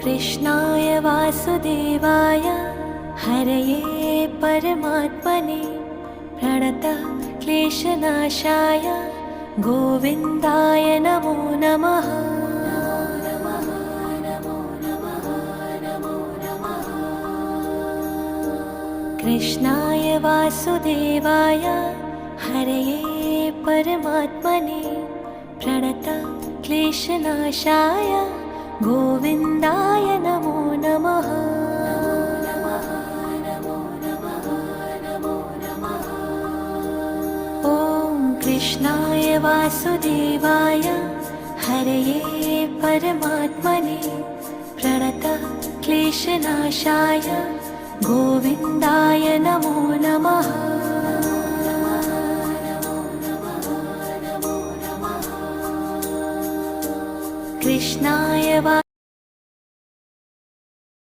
कृष्णाय वासुदेवाय हरये परमात्मने प्रणतः क्लेशनाशाय गोविन्दाय नमो नमः। कृष्णाय वासुदेवाय हरये परमात्मने प्रणतः क्लेशनाशाय गोविन्दाय नमो नमः। ॐ कृष्णाय वासुदेवाय हरये परमात्मने प्रणतः क्लेशनाशाय गोविन्दाय नमो नमः। कृष्णाय